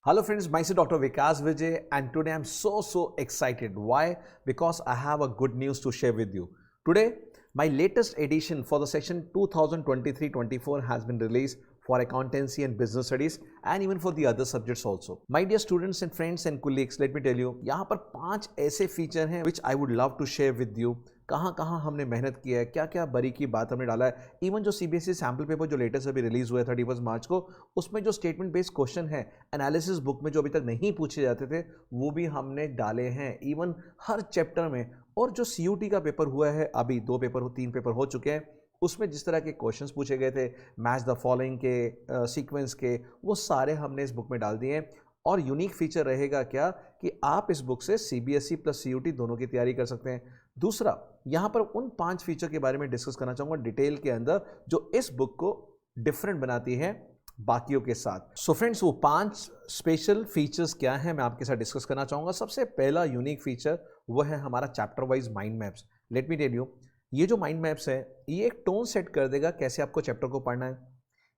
Hello friends, myself Dr. Vikas Vijay and today I'm so excited. Why? Because I have a good news to share with you. Today, my latest edition for the section 2023-24 has been released for accountancy and business studies and even for the other subjects also. My dear students and friends and colleagues, let me tell you, यहाँ पर 5 ऐसे feature हैं which I would love to share with you. कहाँ कहाँ हमने मेहनत की है, क्या क्या बारीकी बात हमने डाला है. इवन जो सीबीएसई सैम्पल पेपर जो लेटेस्ट अभी रिलीज हुआ है 31 मार्च को, उसमें जो स्टेटमेंट बेस्ड क्वेश्चन है एनालिसिस बुक में जो अभी तक नहीं पूछे जाते थे वो भी हमने डाले हैं इवन हर चैप्टर में. और जो सीयूटी का पेपर हुआ है, अभी 3 पेपर हो चुके हैं, उसमें जिस तरह के क्वेश्चंस पूछे गए थे मैच द फॉलोइंग के सीक्वेंस के, वो सारे हमने इस बुक में डाल दिए हैं. और यूनिक फीचर रहेगा क्या कि आप इस बुक से सीबीएसई प्लस सीयूटी दोनों की तैयारी कर सकते हैं. दूसरा, यहाँ पर उन 5 फीचर के बारे में डिस्कस करना चाहूँगा डिटेल के अंदर जो इस बुक को डिफरेंट बनाती है बाकियों के साथ. सो फ्रेंड्स, वो 5 स्पेशल फीचर्स क्या हैं मैं आपके साथ डिस्कस करना चाहूँगा. सबसे पहला यूनिक फीचर वो है हमारा chapter wise mind maps. Let me tell you, ये जो माइंड मैप्स है ये एक टोन सेट कर देगा कैसे आपको चैप्टर को पढ़ना है,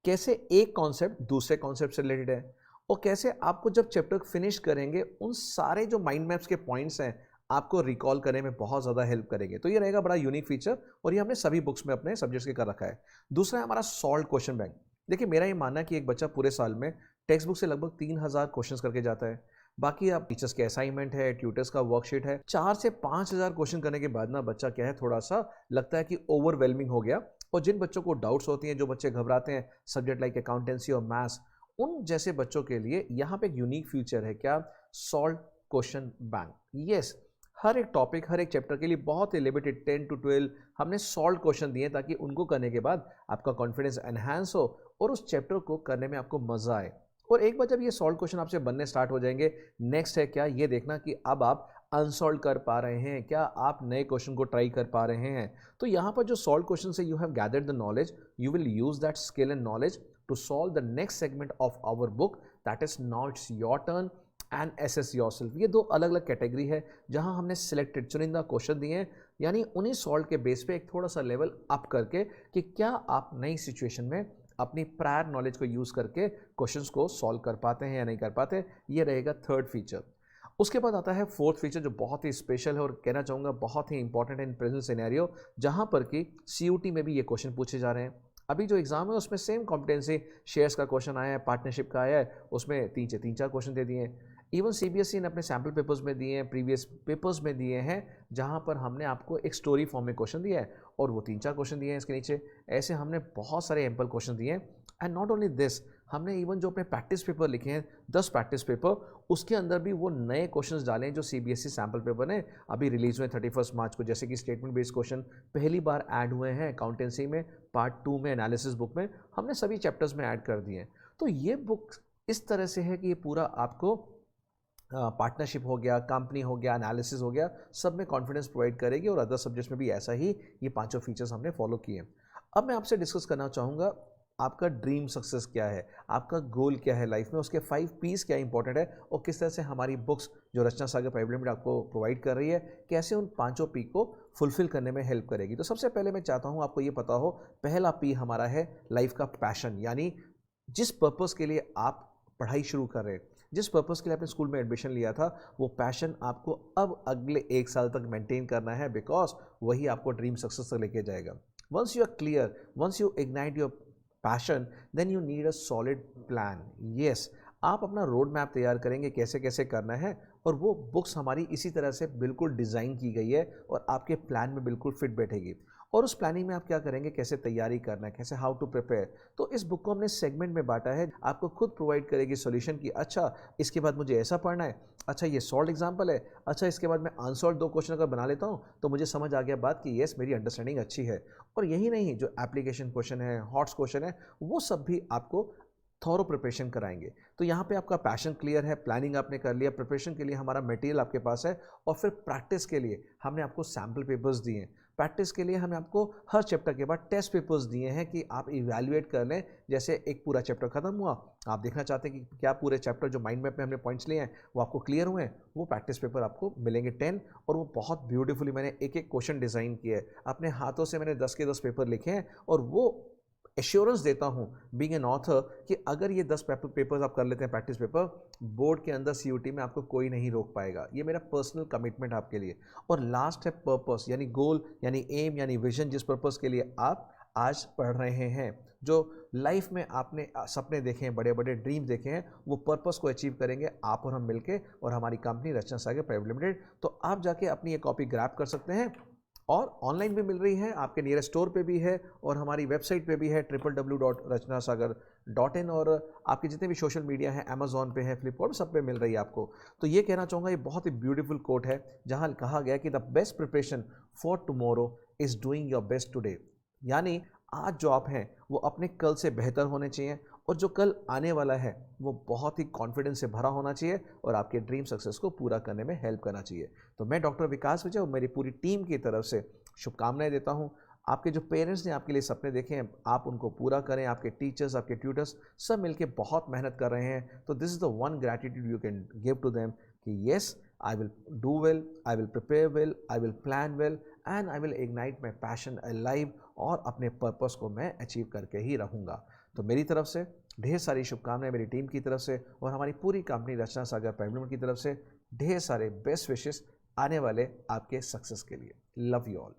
कैसे एक कॉन्सेप्ट दूसरे कॉन्सेप्ट से रिलेटेड है, और कैसे आपको जब चैप्टर फिनिश करेंगे उन सारे जो माइंड मैप्स के पॉइंट्स हैं आपको रिकॉल करने में बहुत ज़्यादा हेल्प करेंगे. तो ये रहेगा बड़ा यूनिक फीचर और ये हमने सभी बुक्स में अपने सब्जेक्ट्स के कर रखा है. दूसरा है हमारा सॉल्व क्वेश्चन बैंक. देखिए, मेरा ये मानना है कि एक बच्चा पूरे साल में टेक्स्ट बुक से लगभग 3000 क्वेश्चन करके जाता है. बाकी आप टीचर्स के असाइनमेंट है, ट्यूटर्स का वर्कशीट है, 4 से 5000 क्वेश्चन करने के बाद ना बच्चा क्या है, थोड़ा सा लगता है कि ओवरवेलमिंग हो गया. और जिन बच्चों को डाउट्स होती हैं, जो बच्चे घबराते हैं सब्जेक्ट लाइक अकाउंटेंसी और मैथ्स, उन जैसे बच्चों के लिए यहाँ पे एक यूनिक फीचर है क्या, सॉल्व क्वेश्चन बैंक. यस, हर एक टॉपिक, हर एक चैप्टर के लिए बहुत ही लिमिटेड 10 to 12 हमने सॉल्व क्वेश्चन दिए ताकि उनको करने के बाद आपका कॉन्फिडेंस एनहांस हो और उस चैप्टर को करने में आपको मजा आए. और एक बार जब ये सॉल्व क्वेश्चन आपसे बनने स्टार्ट हो जाएंगे, नेक्स्ट है क्या, ये देखना कि अब आप अनसॉल्व कर पा रहे हैं क्या, आप नए क्वेश्चन को ट्राई कर पा रहे हैं. तो यहाँ पर जो सॉल्व क्वेश्चन से you have gathered the knowledge, you will use that skill and knowledge to solve the next segment of our book, that is now it's your turn and assess yourself. ये 2 अलग अलग category है जहां हमने selected चुनिंदा question दिए हैं, यानी उन्हीं सॉल्व के बेस पे एक थोड़ा सा लेवल अप करके कि क्या आप नई सिचुएशन में अपनी प्रायर नॉलेज को यूज़ करके क्वेश्चंस को सॉल्व कर पाते हैं या नहीं कर पाते. ये रहेगा थर्ड फीचर. उसके बाद आता है फोर्थ फीचर जो बहुत ही स्पेशल है और कहना चाहूँगा बहुत ही इंपॉर्टेंट है इन प्रेजेंट सिनेरियो, जहाँ पर कि सीयूटी में भी ये क्वेश्चन पूछे जा रहे हैं. अभी जो एग्जाम है उसमें सेम कॉम्पिटेंसी शेयर्स का क्वेश्चन आया है, पार्टनरशिप का आया है, उसमें 3 क्वेश्चन दे दिए हैं. इवन सीबीएसई ने अपने सैम्पल पेपर्स में दिए हैं, प्रीवियस पेपर्स में दिए हैं, जहां पर हमने आपको एक स्टोरी फॉर्म में क्वेश्चन दिया है और वो 3-4 क्वेश्चन दिए हैं इसके नीचे. ऐसे हमने बहुत सारे एम्पल क्वेश्चन दिए हैं. एंड नॉट ओनली दिस, हमने इवन जो अपने प्रैक्टिस पेपर लिखे हैं 10 प्रैक्टिस पेपर, उसके अंदर भी वो नए क्वेश्चंस डाले हैं जो सीबीएसई सैम्पल पेपर ने अभी रिलीज हुए 31 मार्च को. जैसे कि स्टेटमेंट बेस्ड क्वेश्चन पहली बार ऐड हुए हैं अकाउंटेंसी में, पार्ट 2 में एनालिसिस बुक में हमने सभी चैप्टर्स में ऐड कर दिए हैं. तो ये बुक इस तरह से है कि ये पूरा आपको पार्टनरशिप हो गया, कंपनी हो गया, एनालिसिस हो गया, सब में कॉन्फिडेंस प्रोवाइड करेगी. और अदर सब्जेक्ट्स में भी ऐसा ही ये 5 फीचर्स हमने फॉलो किए. अब मैं आपसे डिस्कस करना चाहूँगा आपका ड्रीम सक्सेस क्या है, आपका गोल क्या है लाइफ में, उसके 5 पीस क्या इंपॉर्टेंट है और किस तरह से हमारी बुक्स जो रचना सागर प्राइवेट लिमिटेड आपको प्रोवाइड कर रही है कैसे उन 5 पी को फुलफिल करने में हेल्प करेगी. तो सबसे पहले मैं चाहता हूँ आपको ये पता हो, पहला पी हमारा है लाइफ का पैशन, यानी जिस पर्पज़ के लिए आप पढ़ाई शुरू कर रहे हैं, जिस पर्पज़ के लिए आपने स्कूल में एडमिशन लिया था, वो पैशन आपको अब अगले 1 साल तक मेंटेन करना है, बिकॉज वही आपको ड्रीम सक्सेस तक लेके जाएगा. Once you are clear, once you ignite your passion, then you need a solid plan. Yes, आप अपना रोड मैप तैयार करेंगे कैसे कैसे करना है, और वो बुक्स हमारी इसी तरह से बिल्कुल डिज़ाइन की गई है और आपके प्लान में बिल्कुल फिट बैठेगी. और उस प्लानिंग में आप क्या करेंगे, कैसे तैयारी करना है, कैसे हाउ टू प्रिपेयर. तो इस बुक को हमने सेगमेंट में बांटा है, आपको खुद प्रोवाइड करेगी सॉल्यूशन की. अच्छा, इसके बाद मुझे ऐसा पढ़ना है, अच्छा ये सॉल्व एग्जाम्पल है, अच्छा इसके बाद मैं अनसॉल्व 2 क्वेश्चन अगर बना लेता हूँ तो मुझे समझ आ गया बात कि येस मेरी अंडरस्टैंडिंग अच्छी है. और यही नहीं, जो एप्लीकेशन क्वेश्चन है, हॉट्स क्वेश्चन है, वो सब भी आपको थॉरो प्रिपरेशन कराएंगे. तो यहाँ पे आपका पैशन क्लियर है, प्लानिंग आपने कर लिया, प्रिपरेशन के लिए हमारा मटेरियल आपके पास है, और फिर प्रैक्टिस के लिए हमने आपको सैम्पल पेपर्स दिए हैं. प्रैक्टिस के लिए हमने आपको हर चैप्टर के बाद टेस्ट पेपर्स दिए हैं कि आप इवैल्यूएट कर लें. जैसे एक पूरा चैप्टर खत्म हुआ, आप देखना चाहते हैं कि क्या पूरे चैप्टर जो माइंड मैप में हमने पॉइंट्स लिए हैं वो आपको क्लियर हुए हैं, वो प्रैक्टिस पेपर आपको मिलेंगे 10. और वो बहुत ब्यूटीफुली मैंने एक एक क्वेश्चन डिज़ाइन किया है, अपने हाथों से मैंने 10 के 10 पेपर लिखे हैं, और वो एश्योरेंस देता हूँ बीइंग एन ऑथर कि अगर ये 10 पेपर्स आप कर लेते हैं प्रैक्टिस पेपर, बोर्ड के अंदर सीयूटी में आपको कोई नहीं रोक पाएगा। ये मेरा पर्सनल कमिटमेंट आपके लिए। और लास्ट है पर्पस, यानी गोल, यानी एम, यानी विजन, जिस पर्पस के लिए आप आज पढ़ रहे हैं, जो लाइफ में आपने सपने देखे हैं, बड़े बड़े ड्रीम देखे हैं, वो पर्पस को अचीव करेंगे आप और हम मिलके, और हमारी कंपनी रचना सागर प्राइवेट लिमिटेड। तो आप जाके अपनी ये कॉपी ग्रैब कर सकते हैं, और ऑनलाइन भी मिल रही है, आपके नियरेस्ट स्टोर पे भी है, और हमारी वेबसाइट पे भी है www.rachnasagar.in, और आपके जितने भी सोशल मीडिया हैं, अमेजॉन पे है, फ्लिपकार्ट, सब पे मिल रही है आपको। तो ये कहना चाहूँगा, ये बहुत ही ब्यूटीफुल कोट है, जहाँ कहा गया कि the best preparation for tomorrow is doing your best today. यानी आज जो आप हैं वो अपने कल से बेहतर होने चाहिए, और जो कल आने वाला है वो बहुत ही कॉन्फिडेंस से भरा होना चाहिए, और आपके ड्रीम सक्सेस को पूरा करने में हेल्प करना चाहिए। तो मैं डॉक्टर विकास विजय और मेरी पूरी टीम की तरफ से शुभकामनाएं देता हूं। आपके जो पेरेंट्स ने आपके लिए सपने देखे हैं, आप उनको पूरा करें। आपके टीचर्स, आपके ट्यूटर्स सब मिलके बहुत मेहनत कर रहे हैं। तो this is the one gratitude you can give to them कि yes, I will do well, I will prepare well, I will plan well, and I will ignite my passion alive, और अपने पर्पस को मैं achieve करके ही रहूँगा। तो मेरी तरफ से ढेर सारी शुभकामनाएं, मेरी टीम की तरफ से और हमारी पूरी कंपनी रचना सागर प्राइवेट लिमिटेड की तरफ से ढेर सारे बेस्ट विशेस आने वाले आपके सक्सेस के लिए। Love you all.